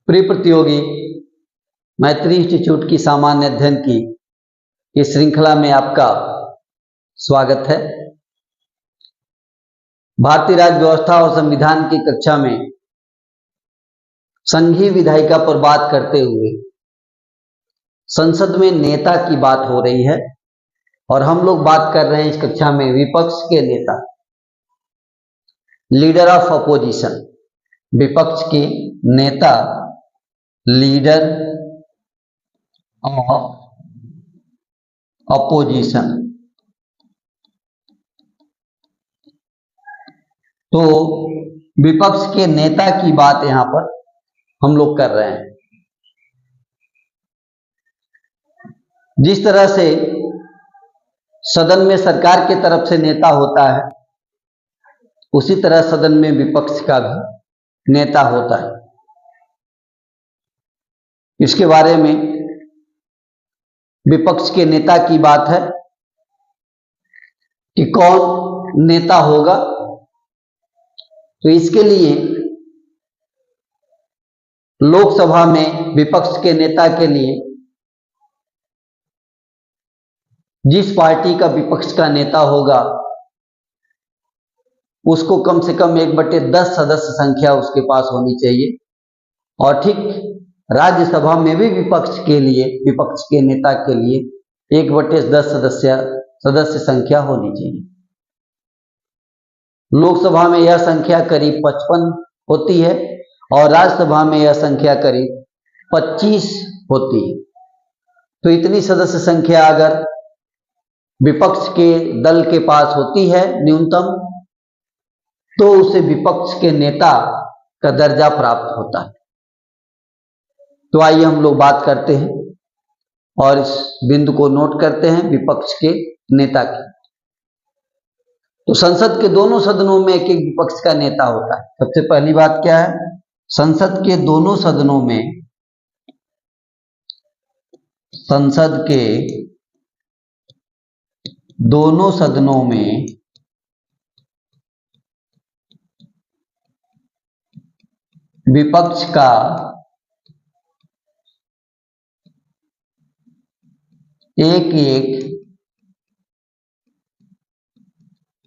प्रिय प्रतियोगी, मैत्री इंस्टीट्यूट की सामान्य अध्ययन की इस श्रृंखला में आपका स्वागत है। भारतीय राज्य व्यवस्था और संविधान की कक्षा में संघीय विधायिका पर बात करते हुए संसद में नेता की बात हो रही है और हम लोग बात कर रहे हैं इस कक्षा में विपक्ष के नेता, लीडर ऑफ अपोजिशन। विपक्ष के नेता, लीडर ऑफ अपोजिशन। तो विपक्ष के नेता की बात यहां पर हम लोग कर रहे हैं। जिस तरह से सदन में सरकार की तरफ से नेता होता है, उसी तरह सदन में विपक्ष का भी नेता होता है। इसके बारे में विपक्ष के नेता की बात है कि कौन नेता होगा। तो इसके लिए लोकसभा में विपक्ष के नेता के लिए जिस पार्टी का विपक्ष का नेता होगा उसको कम से कम 1/10 सदस्य संख्या उसके पास होनी चाहिए और ठीक राज्यसभा में भी विपक्ष के नेता के लिए 1/10 सदस्य संख्या होनी चाहिए। लोकसभा में यह संख्या करीब 55 होती है और राज्यसभा में यह संख्या करीब 25 होती है। तो इतनी सदस्य संख्या अगर विपक्ष के दल के पास होती है न्यूनतम, तो उसे विपक्ष के नेता का दर्जा प्राप्त होता है। तो आइए हम लोग बात करते हैं और इस बिंदु को नोट करते हैं विपक्ष के नेता की। तो संसद के दोनों सदनों में एक एक विपक्ष का नेता होता है। सबसे पहली बात क्या है, संसद के दोनों सदनों में विपक्ष का एक एक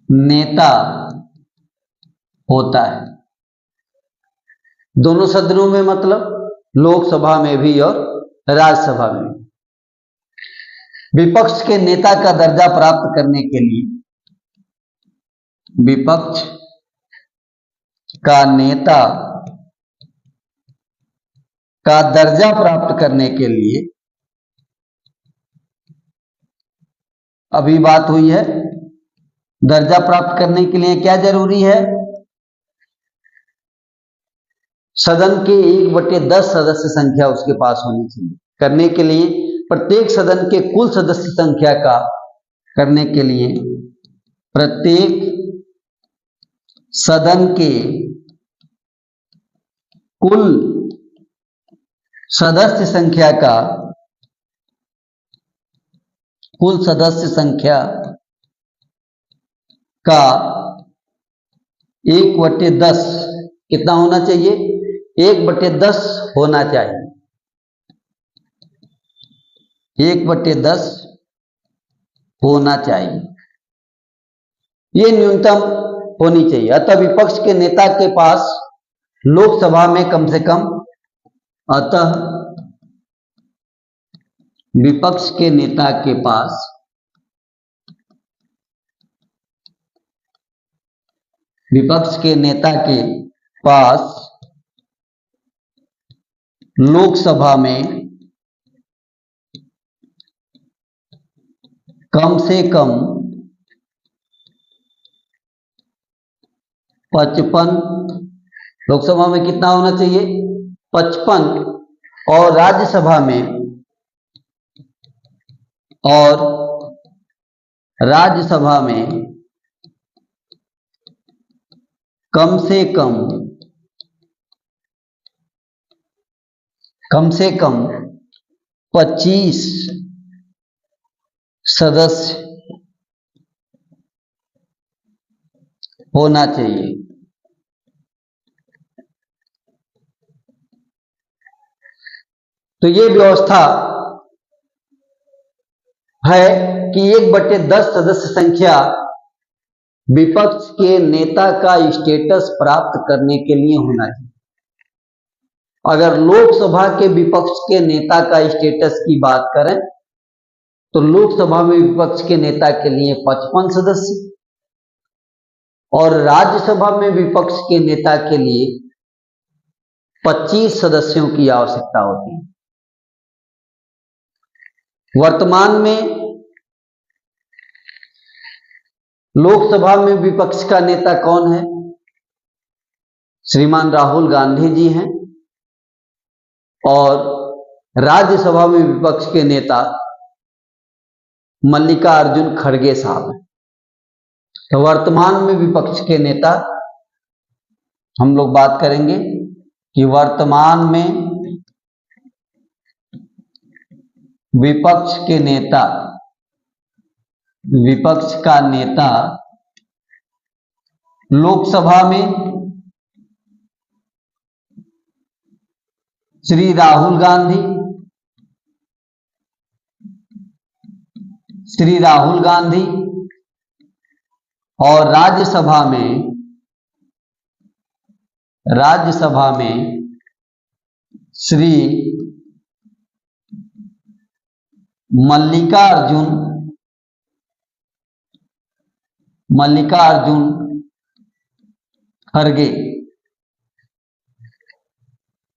नेता होता है। दोनों सदनों में मतलब लोकसभा में भी और राज्यसभा में भी। विपक्ष के नेता का दर्जा प्राप्त करने के लिए, विपक्ष का नेता का दर्जा प्राप्त करने के लिए अभी बात हुई है, दर्जा प्राप्त करने के लिए क्या जरूरी है? सदन के 1/10 सदस्य संख्या उसके पास होनी चाहिए। करने के लिए प्रत्येक सदन के कुल सदस्य संख्या का करने के लिए प्रत्येक सदन के कुल सदस्य संख्या का कुल सदस्य संख्या का 1/10 कितना होना चाहिए? 1/10 होना चाहिए। 1/10 होना चाहिए, ये न्यूनतम होनी चाहिए। अतः विपक्ष के नेता के पास लोकसभा में कम से कम विपक्ष के नेता के पास लोकसभा में कम से कम 55, लोकसभा में कितना होना चाहिए? 55 और राज्यसभा में कम से कम 25 सदस्य होना चाहिए। तो ये व्यवस्था है कि 1/10 सदस्य संख्या विपक्ष के नेता का स्टेटस प्राप्त करने के लिए होना चाहिए। अगर लोकसभा के विपक्ष के नेता का स्टेटस की बात करें तो लोकसभा में विपक्ष के नेता के लिए 55 सदस्य और राज्यसभा में विपक्ष के नेता के लिए 25 सदस्यों की आवश्यकता होती है। वर्तमान में लोकसभा में विपक्ष का नेता कौन है? श्रीमान राहुल गांधी जी हैं और राज्यसभा में विपक्ष के नेता मल्लिकार्जुन खड़गे साहब हैं। तो वर्तमान में विपक्ष के नेता हम लोग बात करेंगे कि वर्तमान में विपक्ष के नेता, विपक्ष का नेता लोकसभा में श्री राहुल गांधी, और राज्यसभा में श्री मल्लिकार्जुन खड़गे,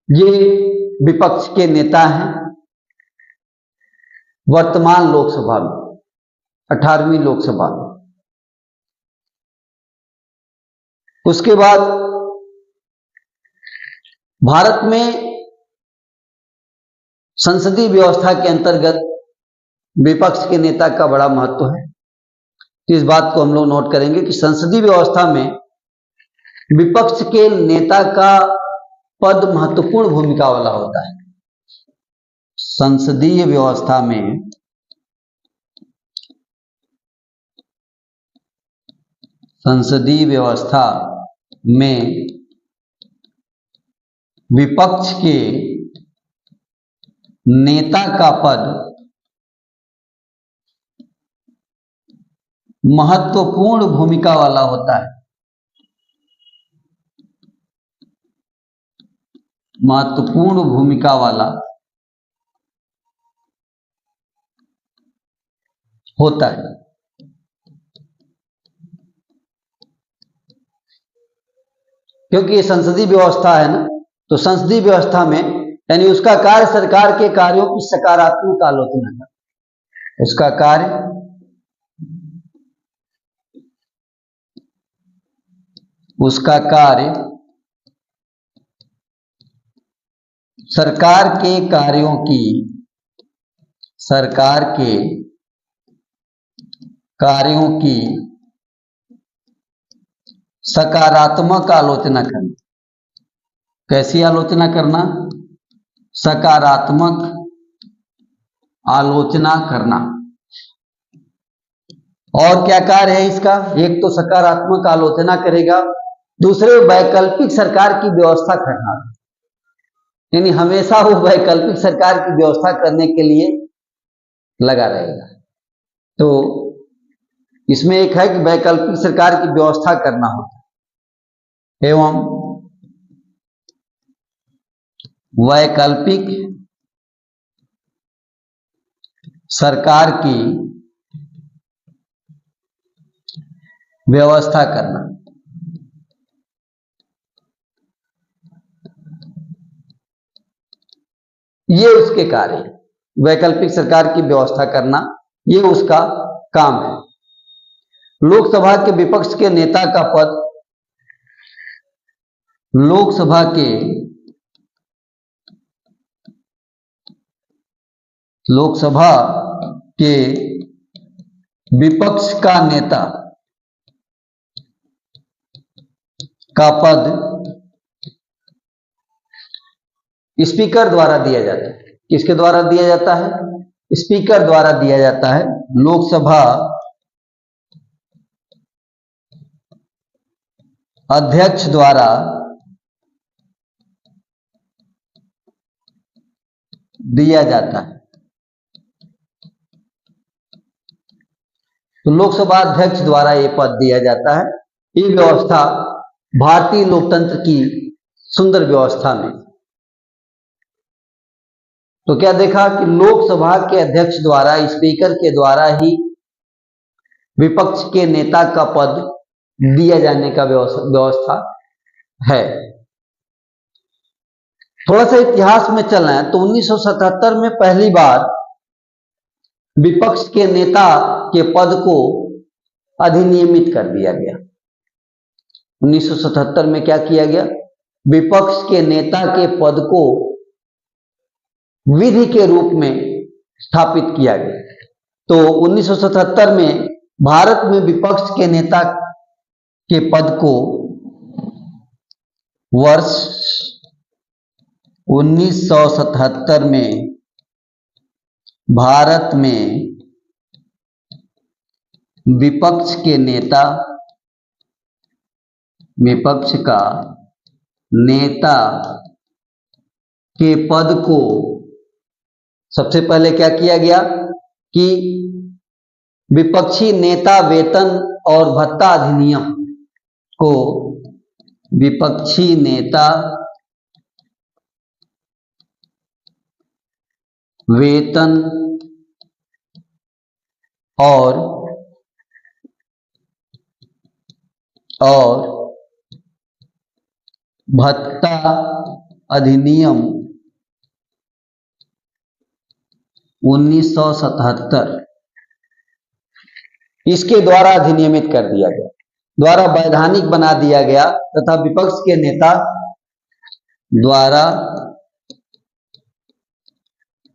ये विपक्ष के नेता हैं वर्तमान लोकसभा में, 18वीं लोकसभा में। उसके बाद भारत में संसदीय व्यवस्था के अंतर्गत विपक्ष के नेता का बड़ा महत्व है। तो इस बात को हम लोग नोट करेंगे कि संसदीय व्यवस्था में विपक्ष के नेता का पद महत्वपूर्ण भूमिका वाला होता है। संसदीय व्यवस्था में विपक्ष के नेता का पद महत्वपूर्ण भूमिका वाला होता है। महत्वपूर्ण भूमिका वाला होता है। क्योंकि ये संसदीय व्यवस्था है ना, तो संसदीय व्यवस्था में यानी उसका कार्य सरकार के कार्यों की सकारात्मक आलोचना करना। उसका कार्य सरकार के कार्यों की सकारात्मक आलोचना करना। कैसी आलोचना करना? सकारात्मक आलोचना करना। और क्या कार्य है इसका? एक तो सकारात्मक आलोचना करेगा, दूसरे वैकल्पिक सरकार की व्यवस्था करना, यानी हमेशा वो वैकल्पिक सरकार की व्यवस्था करने के लिए लगा रहेगा। तो इसमें एक है कि वैकल्पिक सरकार की व्यवस्था करना होता है एवं वैकल्पिक सरकार की व्यवस्था करना। ये उसके कार्य है। वैकल्पिक सरकार की व्यवस्था करना ये उसका काम है। लोकसभा के विपक्ष के नेता का पद लोकसभा के विपक्ष का नेता का पद स्पीकर द्वारा दिया जाता है। किसके द्वारा दिया जाता है? स्पीकर द्वारा दिया जाता है। लोकसभा अध्यक्ष द्वारा दिया जाता है। तो लोकसभा अध्यक्ष द्वारा यह पद दिया जाता है। ये व्यवस्था भारतीय लोकतंत्र की सुंदर व्यवस्था में। तो क्या देखा कि लोकसभा के अध्यक्ष द्वारा, स्पीकर के द्वारा ही विपक्ष के नेता का पद दिया जाने का व्यवस्था है। थोड़ा सा इतिहास में चलना है तो 1977 में पहली बार विपक्ष के नेता के पद को अधिनियमित कर दिया गया। 1977 में क्या किया गया? विपक्ष के नेता के पद को विधि के रूप में स्थापित किया गया। तो 1977 में भारत में विपक्ष के नेता के पद को वर्ष 1977 में भारत में विपक्ष के नेता, विपक्ष का नेता के पद को सबसे पहले क्या किया गया कि विपक्षी नेता वेतन और भत्ता अधिनियम को, विपक्षी नेता वेतन और भत्ता अधिनियम 1977 इसके द्वारा अधिनियमित कर दिया गया, द्वारा वैधानिक बना दिया गया तथा विपक्ष के नेता द्वारा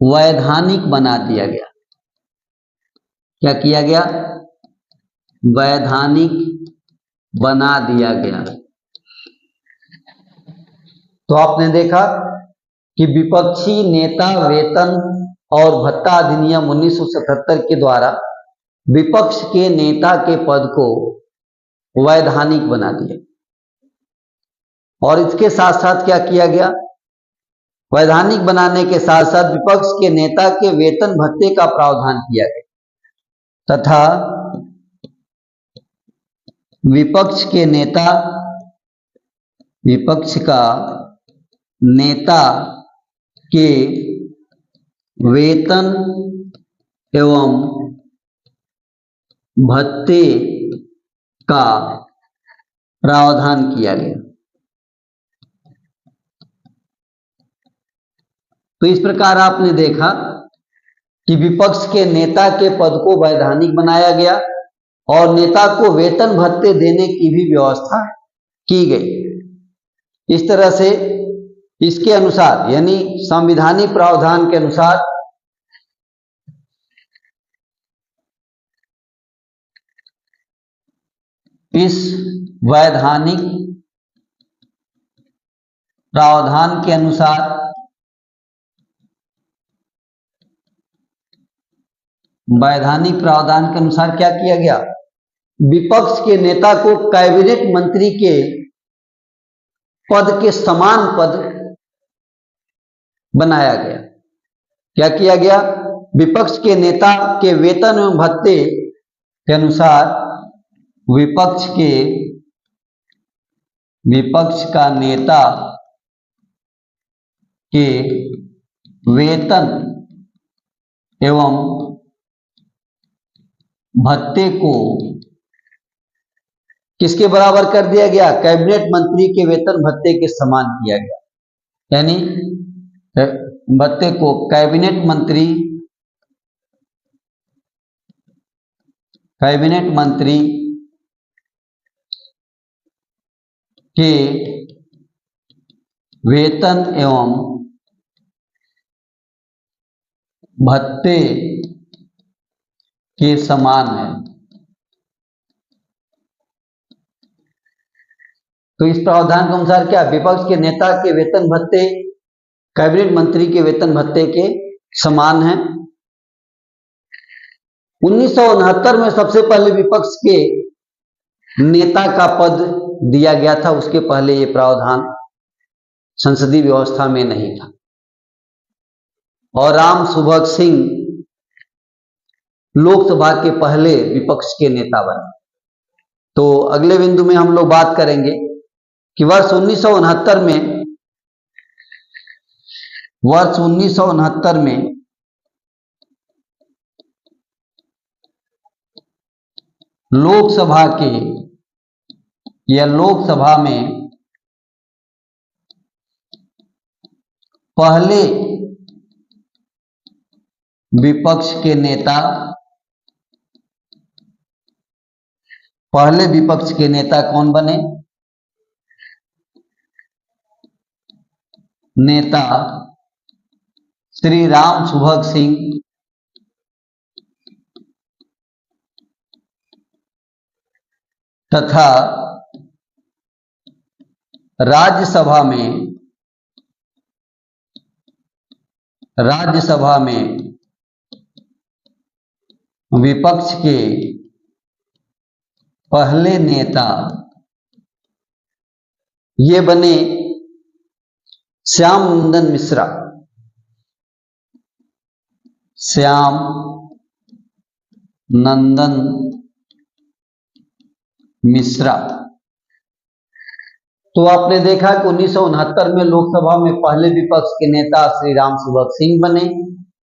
वैधानिक बना दिया गया। क्या किया गया? वैधानिक बना दिया गया। तो आपने देखा कि विपक्षी नेता वेतन और भत्ता अधिनियम 1977 के द्वारा विपक्ष के नेता के पद को वैधानिक बना दिया। और इसके साथ साथ क्या किया गया? वैधानिक बनाने के साथ साथ विपक्ष के नेता के वेतन भत्ते का प्रावधान किया गया तथा विपक्ष के नेता, विपक्ष का नेता के वेतन एवं भत्ते का प्रावधान किया गया। तो इस प्रकार आपने देखा कि विपक्ष के नेता के पद को वैधानिक बनाया गया और नेता को वेतन भत्ते देने की भी व्यवस्था की गई। इस तरह से इसके अनुसार, यानी संवैधानिक प्रावधान के अनुसार इस वैधानिक प्रावधान के अनुसार क्या किया गया? विपक्ष के नेता को कैबिनेट मंत्री के पद के समान पद बनाया गया। क्या किया गया? विपक्ष के नेता के वेतन एवं भत्ते के अनुसार विपक्ष का नेता के वेतन एवं भत्ते को किसके बराबर कर दिया गया? कैबिनेट मंत्री के वेतन भत्ते के समान किया गया। यानी भत्ते को कैबिनेट मंत्री के वेतन एवं भत्ते के समान है। तो इस प्रावधान के अनुसार क्या? विपक्ष के नेता के वेतन भत्ते कैबिनेट मंत्री के वेतन भत्ते के समान है। 1969 में सबसे पहले विपक्ष के नेता का पद दिया गया था, उसके पहले ये प्रावधान संसदीय व्यवस्था में नहीं था। और राम सुभग सिंह लोकसभा के पहले विपक्ष के नेता बने। तो अगले बिंदु में हम लोग बात करेंगे कि वर्ष 1969 में लोकसभा में पहले विपक्ष के नेता कौन बने? नेता श्री राम सुभग सिंह तथा राज्यसभा में विपक्ष के पहले नेता ये बने श्याम नंदन मिश्रा। तो आपने देखा कि 1969 में लोकसभा में पहले विपक्ष के नेता श्री राम सुभग सिंह बने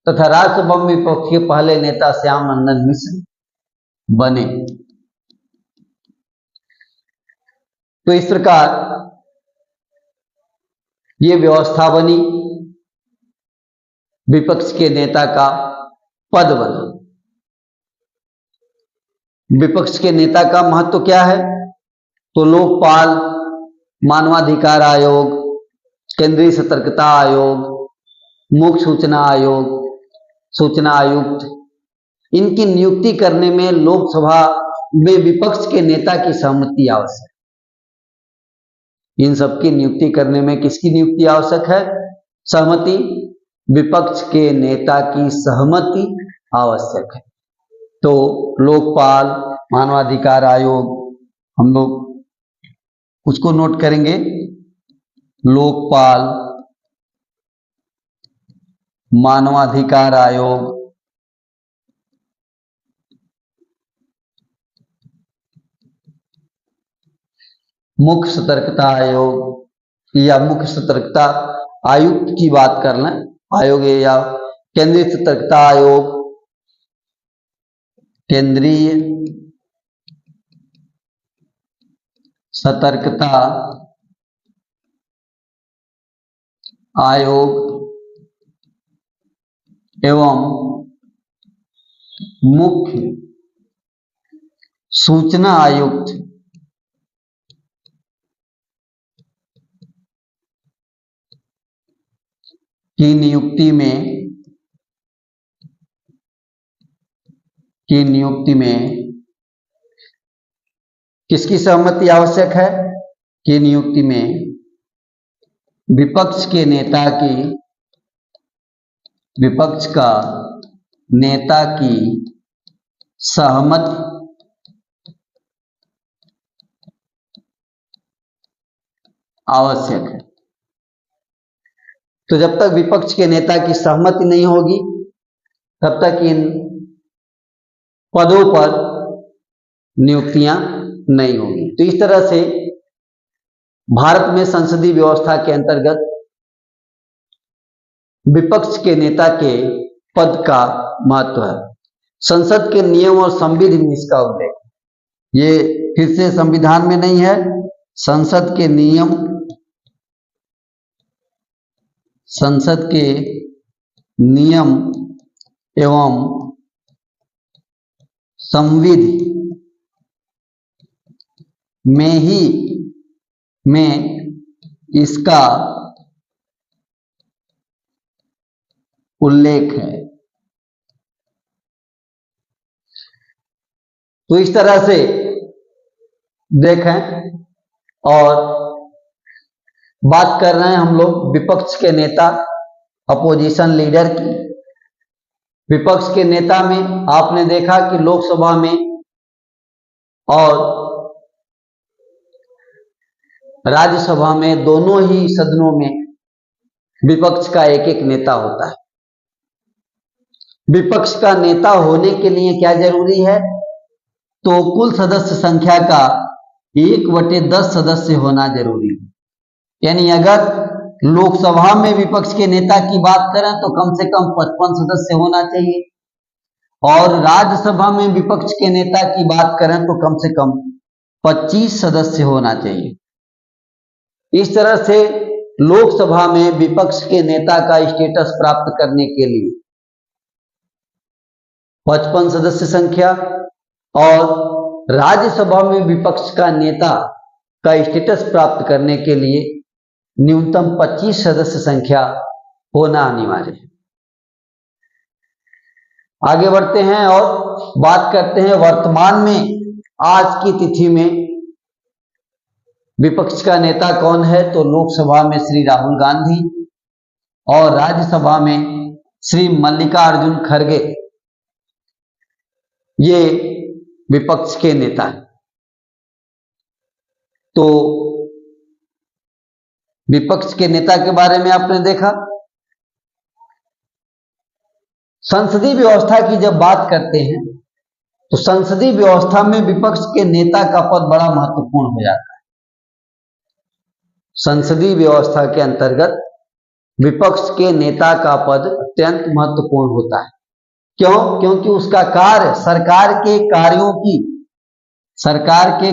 तथा राज्यसभा में विपक्ष के पहले नेता श्याम नंदन मिश्र बने। तो इस प्रकार ये व्यवस्था बनी, विपक्ष के नेता का पद बना। विपक्ष के नेता का महत्व क्या है? तो लोकपाल, मानवाधिकार आयोग, केंद्रीय सतर्कता आयोग, मुख्य सूचना आयोग, सूचना आयुक्त, इनकी नियुक्ति करने में लोकसभा में विपक्ष के नेता की सहमति आवश्यक है। इन सबकी नियुक्ति करने में किसकी नियुक्ति आवश्यक है? सहमति, विपक्ष के नेता की सहमति आवश्यक है। तो लोकपाल, मानवाधिकार आयोग, हम लोग उसको नोट करेंगे। लोकपाल, मानवाधिकार आयोग, मुख्य सतर्कता आयोग या मुख्य सतर्कता आयुक्त की बात कर लें, आयोग या केंद्रीय सतर्कता आयोग, केंद्रीय सतर्कता आयोग एवं मुख्य सूचना आयुक्त की नियुक्ति में किसकी सहमति आवश्यक है? कि नियुक्ति में विपक्ष का नेता की सहमति आवश्यक है। तो जब तक विपक्ष के नेता की सहमति नहीं होगी तब तक इन पदों पर नियुक्तियां नहीं होगी। तो इस तरह से भारत में संसदीय व्यवस्था के अंतर्गत विपक्ष के नेता के पद का महत्व है। संसद के नियम और संविधि में इसका उल्लेख, ये फिर से संविधान में नहीं है, संसद के नियम, एवं संविधि में इसका उल्लेख है। तो इस तरह से देखें और बात कर रहे हैं हम लोग विपक्ष के नेता, अपोजिशन लीडर की। विपक्ष के नेता में आपने देखा कि लोकसभा में और राज्यसभा में दोनों ही सदनों में विपक्ष का एक एक नेता होता है। विपक्ष का नेता होने के लिए क्या जरूरी है? तो कुल सदस्य संख्या का 1/10 सदस्य होना जरूरी है। यानी अगर लोकसभा में विपक्ष के नेता की बात करें तो कम से कम 55 सदस्य होना चाहिए, और राज्यसभा में विपक्ष के नेता की बात करें तो कम से कम 25 सदस्य होना चाहिए। इस तरह से लोकसभा में विपक्ष के नेता का स्टेटस प्राप्त करने के लिए 55 सदस्य संख्या, और राज्यसभा में विपक्ष का नेता का स्टेटस प्राप्त करने के लिए न्यूनतम 25 सदस्य संख्या होना अनिवार्य है। आगे बढ़ते हैं और बात करते हैं वर्तमान में आज की तिथि में विपक्ष का नेता कौन है। तो लोकसभा में श्री राहुल गांधी और राज्यसभा में श्री मल्लिकार्जुन खड़गे, ये विपक्ष के नेता हैं। तो विपक्ष के नेता के बारे में आपने देखा। संसदीय व्यवस्था की जब बात करते हैं तो संसदीय व्यवस्था में विपक्ष के नेता का पद बड़ा महत्वपूर्ण हो जाता है। संसदीय व्यवस्था के अंतर्गत विपक्ष के नेता का पद अत्यंत महत्वपूर्ण होता है। क्यों? क्योंकि उसका कार्य सरकार के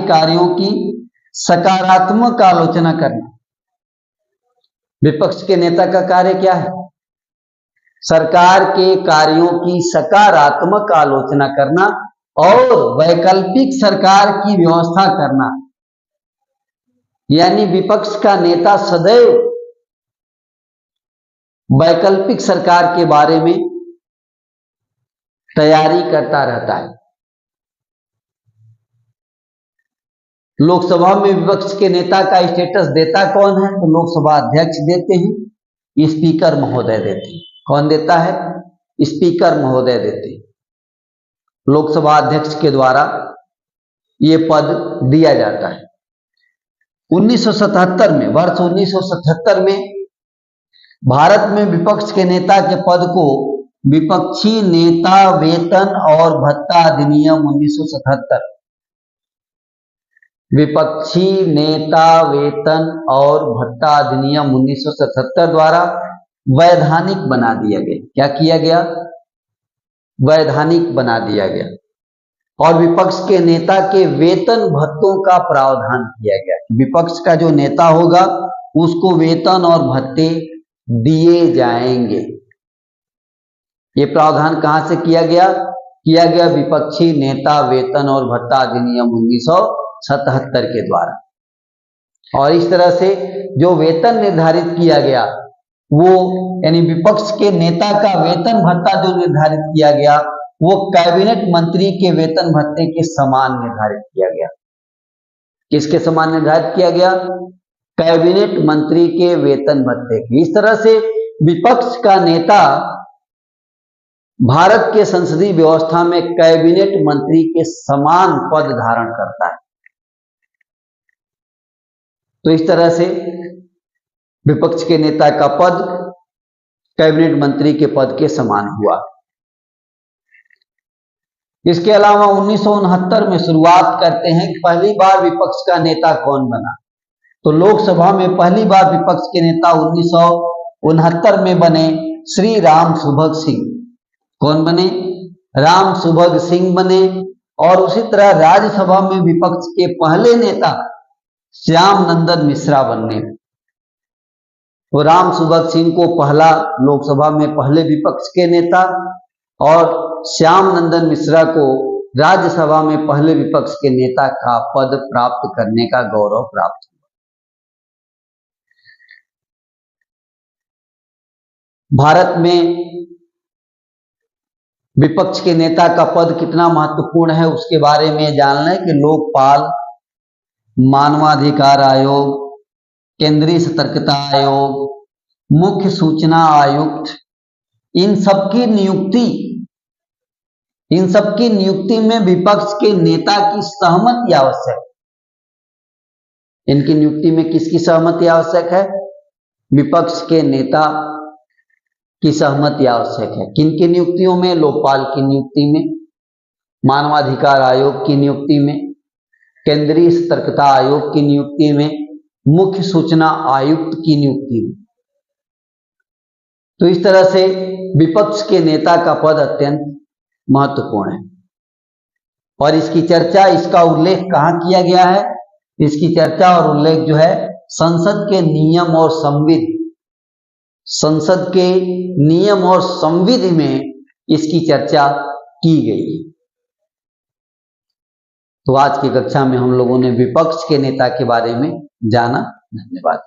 कार्यों की सकारात्मक आलोचना करना। विपक्ष के नेता का कार्य क्या है? सरकार के कार्यों की सकारात्मक आलोचना करना और वैकल्पिक सरकार की व्यवस्था करना। यानी विपक्ष का नेता सदैव वैकल्पिक सरकार के बारे में तैयारी करता रहता है। लोकसभा में विपक्ष के नेता का स्टेटस देता कौन है? तो लोकसभा अध्यक्ष देते हैं, स्पीकर महोदय देते हैं। कौन देता है? स्पीकर महोदय देते हैं। लोकसभा अध्यक्ष के द्वारा यह पद दिया जाता है। 1977 में, वर्ष 1977 में भारत में विपक्ष के नेता के पद को विपक्षी नेता वेतन और भत्ता अधिनियम 1977, विपक्षी नेता वेतन और भत्ता अधिनियम 1977 द्वारा वैधानिक बना दिया गया। क्या किया गया? वैधानिक बना दिया गया। और विपक्ष के नेता के वेतन भत्तों का प्रावधान किया गया। विपक्ष का जो नेता होगा उसको वेतन और भत्ते दिए जाएंगे। ये प्रावधान कहां से किया गया? किया गया विपक्षी नेता वेतन और भत्ता अधिनियम 1977 के द्वारा। और इस तरह से जो वेतन निर्धारित किया गया वो, यानी विपक्ष के नेता का वेतन भत्ता जो निर्धारित किया गया वो कैबिनेट मंत्री के वेतन भत्ते के समान निर्धारित किया गया। किसके समान निर्धारित किया गया? कैबिनेट मंत्री के वेतन भत्ते के। इस तरह से विपक्ष का नेता भारत के संसदीय व्यवस्था में कैबिनेट मंत्री के समान पद धारण करता है। तो इस तरह से विपक्ष के नेता का पद कैबिनेट मंत्री के पद के समान हुआ। इसके अलावा 1969 में शुरुआत करते हैं कि पहली बार विपक्ष का नेता कौन बना। तो लोकसभा में पहली बार विपक्ष के नेता 1969 में बने श्री राम सुभग सिंह। कौन बने? राम सुभग सिंह बने। और उसी तरह राज्यसभा में विपक्ष के पहले नेता श्याम नंदन मिश्रा बनने। तो राम सुभग सिंह को पहला लोकसभा में पहले विपक्ष के नेता और श्याम नंदन मिश्रा को राज्यसभा में पहले विपक्ष के नेता का पद प्राप्त करने का गौरव प्राप्त हुआ। भारत में विपक्ष के नेता का पद कितना महत्वपूर्ण है उसके बारे में जानना है कि लोकपाल, मानवाधिकार आयोग, केंद्रीय सतर्कता आयोग, मुख्य सूचना आयुक्त, इन सबकी नियुक्ति में विपक्ष के नेता की सहमति आवश्यक है। इनकी नियुक्ति में किसकी सहमति आवश्यक है? विपक्ष के नेता की सहमति आवश्यक है। किन की नियुक्तियों में? लोकपाल की नियुक्ति में, मानवाधिकार आयोग की नियुक्ति में, केंद्रीय सतर्कता आयोग की नियुक्ति में, मुख्य सूचना आयुक्त की नियुक्ति में। तो इस तरह से विपक्ष के नेता का पद अत्यंत महत्वपूर्ण है और इसकी चर्चा, इसका उल्लेख कहाँ किया गया है? इसकी चर्चा और उल्लेख जो है संसद के नियम और संविधि, संसद के नियम और संविधि में इसकी चर्चा की गई है। तो आज की कक्षा में हम लोगों ने विपक्ष के नेता के बारे में जाना। धन्यवाद।